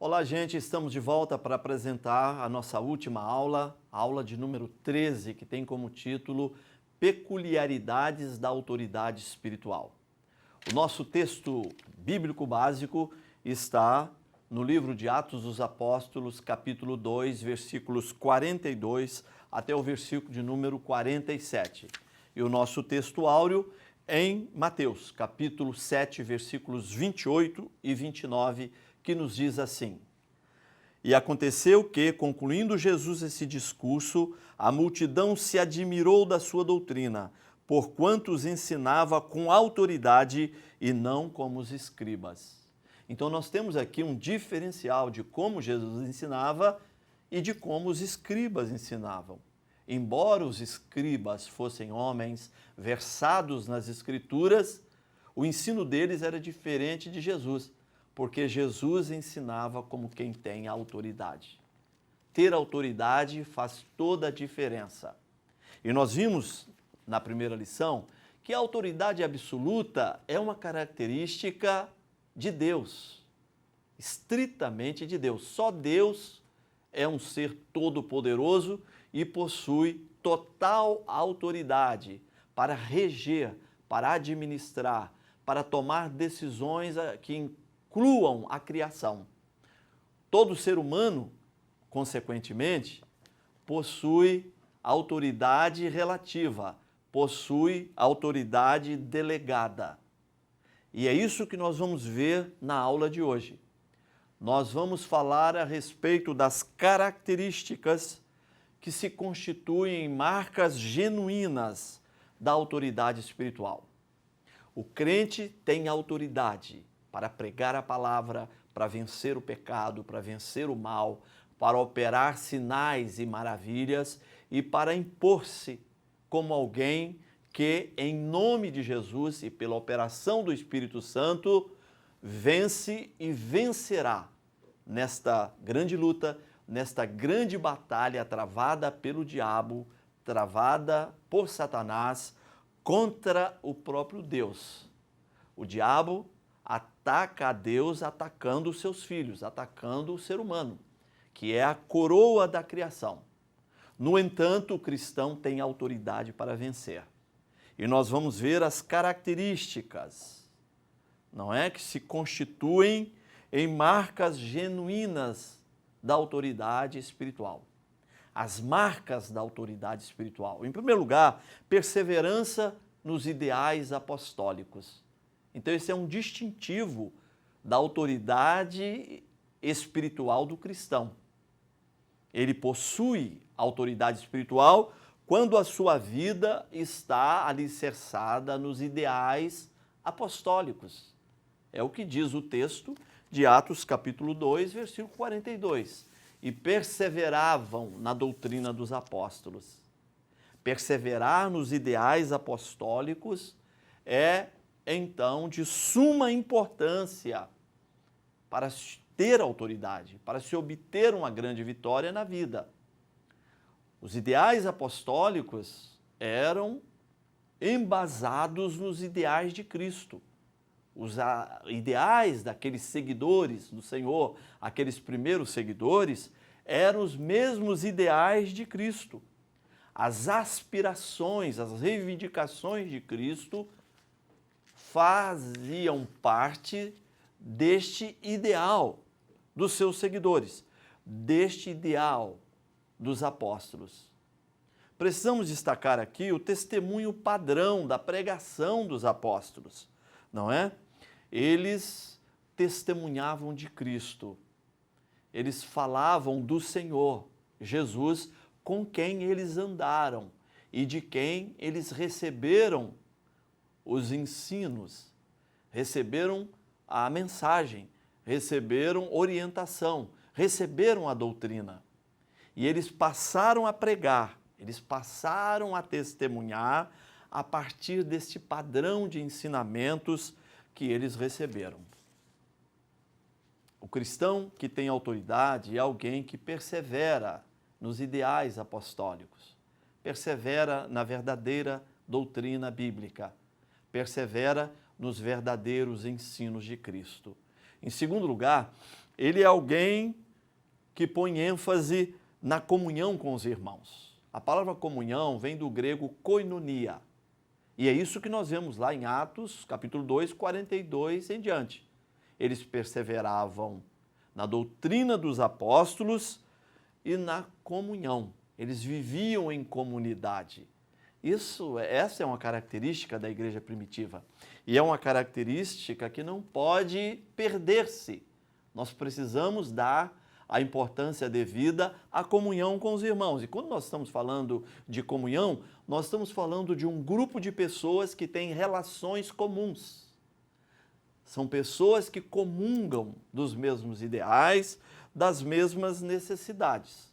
Olá, gente, estamos de volta para apresentar a nossa última aula, a aula de número 13, que tem como título Peculiaridades da Autoridade Espiritual. O nosso texto bíblico básico está no livro de Atos dos Apóstolos, capítulo 2, versículos 42 até o versículo de número 47. E o nosso texto áureo em Mateus, capítulo 7, versículos 28 e 29, que nos diz assim: E aconteceu que, concluindo Jesus esse discurso, a multidão se admirou da sua doutrina, porquanto os ensinava com autoridade e não como os escribas. Então nós temos aqui um diferencial de como Jesus ensinava e de como os escribas ensinavam. Embora os escribas fossem homens versados nas Escrituras, o ensino deles era diferente de Jesus, porque Jesus ensinava como quem tem autoridade. Ter autoridade faz toda a diferença. E nós vimos na primeira lição que a autoridade absoluta é uma característica de Deus, estritamente de Deus. Só Deus é um ser todo-poderoso e possui total autoridade para reger, para administrar, para tomar decisões que incluam a criação. Todo ser humano, consequentemente, possui autoridade relativa, possui autoridade delegada. E é isso que nós vamos ver na aula de hoje. Nós vamos falar a respeito das características que se constituem em marcas genuínas da autoridade espiritual. O crente tem autoridade para pregar a palavra, para vencer o pecado, para vencer o mal, para operar sinais e maravilhas e para impor-se como alguém que, em nome de Jesus e pela operação do Espírito Santo, vence e vencerá nesta grande luta, nesta grande batalha travada pelo diabo, travada por Satanás contra o próprio Deus. O diabo ataca a Deus atacando os seus filhos, atacando o ser humano, que é a coroa da criação. No entanto, o cristão tem autoridade para vencer. E nós vamos ver as características, não é, que se constituem em marcas genuínas da autoridade espiritual. As marcas da autoridade espiritual. Em primeiro lugar, perseverança nos ideais apostólicos. Então, esse é um distintivo da autoridade espiritual do cristão. Ele possui autoridade espiritual quando a sua vida está alicerçada nos ideais apostólicos. É o que diz o texto de Atos, capítulo 2, versículo 42. E perseveravam na doutrina dos apóstolos. Perseverar nos ideais apostólicos é, então, de suma importância para ter autoridade, para se obter uma grande vitória na vida. Os ideais apostólicos eram embasados nos ideais de Cristo. Os ideais daqueles seguidores do Senhor, aqueles primeiros seguidores, eram os mesmos ideais de Cristo. As aspirações, as reivindicações de Cristo faziam parte deste ideal dos seus seguidores, deste ideal dos apóstolos. Precisamos destacar aqui o testemunho padrão da pregação dos apóstolos, não é? Eles testemunhavam de Cristo, eles falavam do Senhor Jesus, com quem eles andaram e de quem eles receberam os ensinos, receberam a mensagem, receberam orientação, receberam a doutrina. E eles passaram a pregar, eles passaram a testemunhar a partir deste padrão de ensinamentos que eles receberam. O cristão que tem autoridade é alguém que persevera nos ideais apostólicos, persevera na verdadeira doutrina bíblica, persevera nos verdadeiros ensinos de Cristo. Em segundo lugar, ele é alguém que põe ênfase na comunhão com os irmãos. A palavra comunhão vem do grego koinonia. E é isso que nós vemos lá em Atos, capítulo 2, 42 em diante. Eles perseveravam na doutrina dos apóstolos e na comunhão. Eles viviam em comunidade. Essa é uma característica da igreja primitiva. E é uma característica que não pode perder-se. Nós precisamos dar a importância devida à comunhão com os irmãos. E quando nós estamos falando de comunhão, nós estamos falando de um grupo de pessoas que têm relações comuns. São pessoas que comungam dos mesmos ideais, das mesmas necessidades.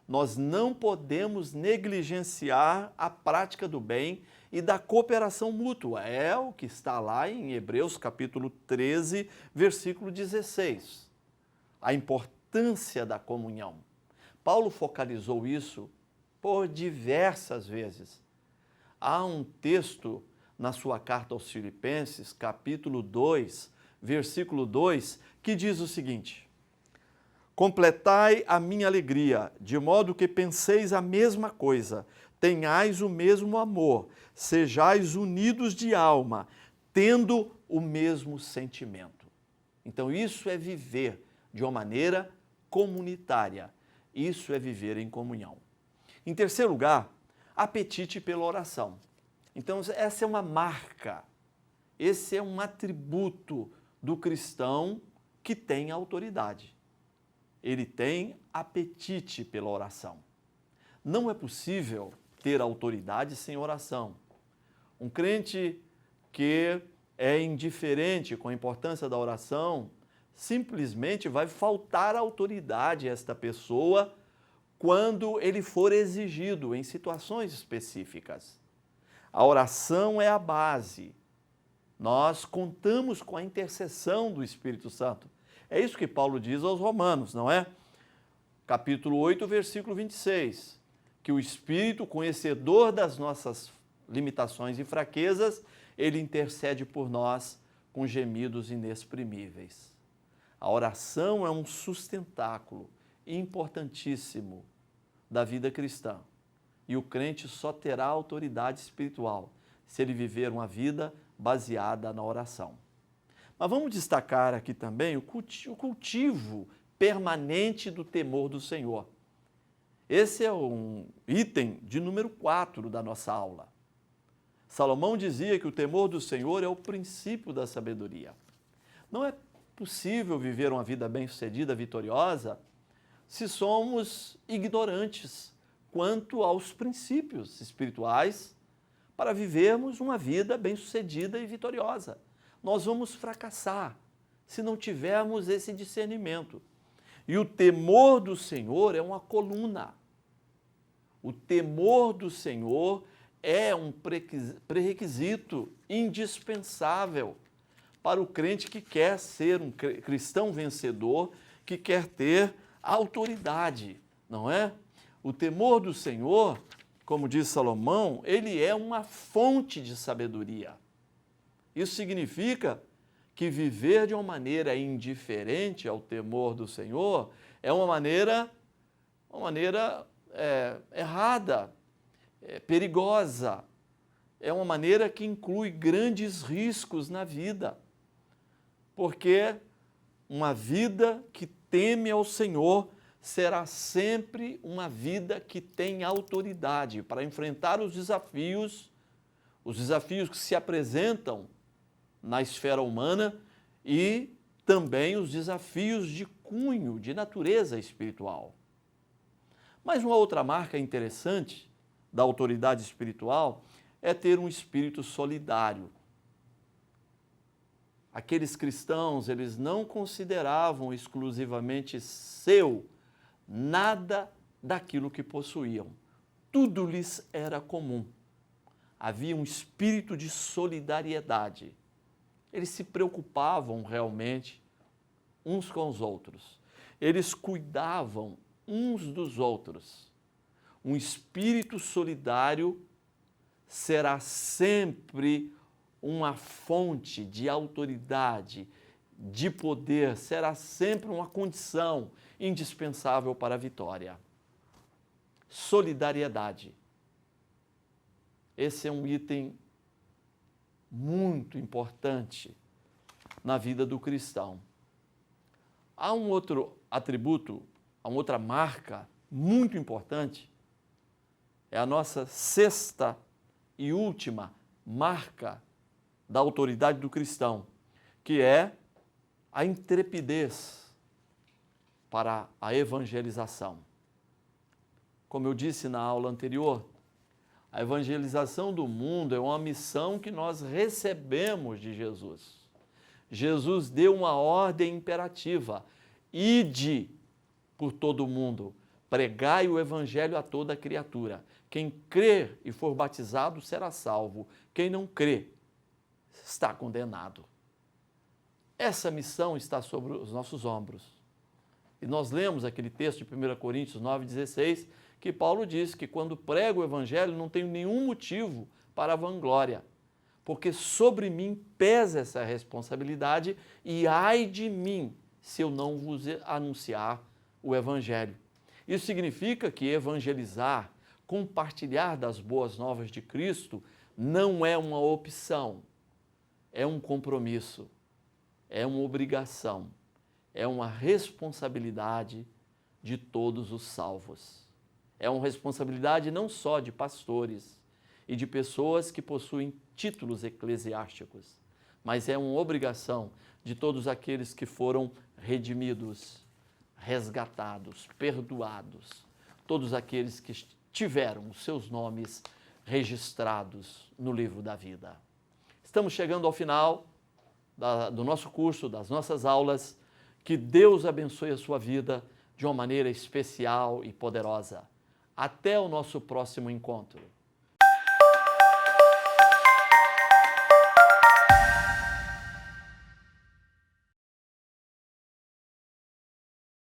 Nós não podemos negligenciar a prática do bem e da cooperação mútua. É o que está lá em Hebreus capítulo 13, versículo 16. A importância da comunhão. Paulo focalizou isso por diversas vezes. Há um texto na sua carta aos Filipenses, capítulo 2, versículo 2, que diz o seguinte: completai a minha alegria, de modo que penseis a mesma coisa, tenhais o mesmo amor, sejais unidos de alma, tendo o mesmo sentimento. Então isso é viver de uma maneira comunitária. Isso é viver em comunhão. Em terceiro lugar, apetite pela oração. Então essa é uma marca, esse é um atributo do cristão que tem autoridade. Ele tem apetite pela oração. Não é possível ter autoridade sem oração. Um crente que é indiferente com a importância da oração, simplesmente vai faltar autoridade a esta pessoa quando ele for exigido em situações específicas. A oração é a base. Nós contamos com a intercessão do Espírito Santo. É isso que Paulo diz aos Romanos, não é? Capítulo 8, versículo 26. Que o Espírito, conhecedor das nossas limitações e fraquezas, ele intercede por nós com gemidos inexprimíveis. A oração é um sustentáculo importantíssimo da vida cristã. E o crente só terá autoridade espiritual se ele viver uma vida baseada na oração. Mas vamos destacar aqui também o cultivo permanente do temor do Senhor. Esse é um item de número 4 da nossa aula. Salomão dizia que o temor do Senhor é o princípio da sabedoria. Não é possível viver uma vida bem-sucedida, vitoriosa, se somos ignorantes quanto aos princípios espirituais para vivermos uma vida bem-sucedida e vitoriosa. Nós vamos fracassar se não tivermos esse discernimento. E o temor do Senhor é uma coluna. O temor do Senhor é um pré-requisito indispensável para o crente que quer ser um cristão vencedor, que quer ter autoridade, não é? O temor do Senhor, como diz Salomão, ele é uma fonte de sabedoria. Isso significa que viver de uma maneira indiferente ao temor do Senhor é uma maneira errada, perigosa, é uma maneira que inclui grandes riscos na vida, porque uma vida que teme ao Senhor será sempre uma vida que tem autoridade para enfrentar os desafios que se apresentam na esfera humana e também os desafios de cunho, de natureza espiritual. Mas uma outra marca interessante da autoridade espiritual é ter um espírito solidário. Aqueles cristãos, eles não consideravam exclusivamente seu nada daquilo que possuíam. Tudo lhes era comum. Havia um espírito de solidariedade. Eles se preocupavam realmente uns com os outros. Eles cuidavam uns dos outros. Um espírito solidário será sempre uma fonte de autoridade, de poder será sempre uma condição indispensável para a vitória. Solidariedade. Esse é um item muito importante na vida do cristão. Há um outro atributo, há uma outra marca muito importante, é a nossa sexta e última marca da autoridade do cristão, que é a intrepidez para a evangelização. Como eu disse na aula anterior, a evangelização do mundo é uma missão que nós recebemos de Jesus. Jesus deu uma ordem imperativa: ide por todo o mundo, pregai o evangelho a toda criatura. Quem crer e for batizado será salvo. Quem não crê está condenado. Essa missão está sobre os nossos ombros. E nós lemos aquele texto de 1 Coríntios 9,16, que Paulo diz que quando prego o evangelho não tenho nenhum motivo para a vanglória, porque sobre mim pesa essa responsabilidade e ai de mim se eu não vos anunciar o evangelho. Isso significa que evangelizar, compartilhar das boas novas de Cristo, não é uma opção, é um compromisso, é uma obrigação, é uma responsabilidade de todos os salvos. É uma responsabilidade não só de pastores e de pessoas que possuem títulos eclesiásticos, mas é uma obrigação de todos aqueles que foram redimidos, resgatados, perdoados, todos aqueles que tiveram os seus nomes registrados no livro da vida. Estamos chegando ao final do nosso curso, das nossas aulas. Que Deus abençoe a sua vida de uma maneira especial e poderosa. Até o nosso próximo encontro.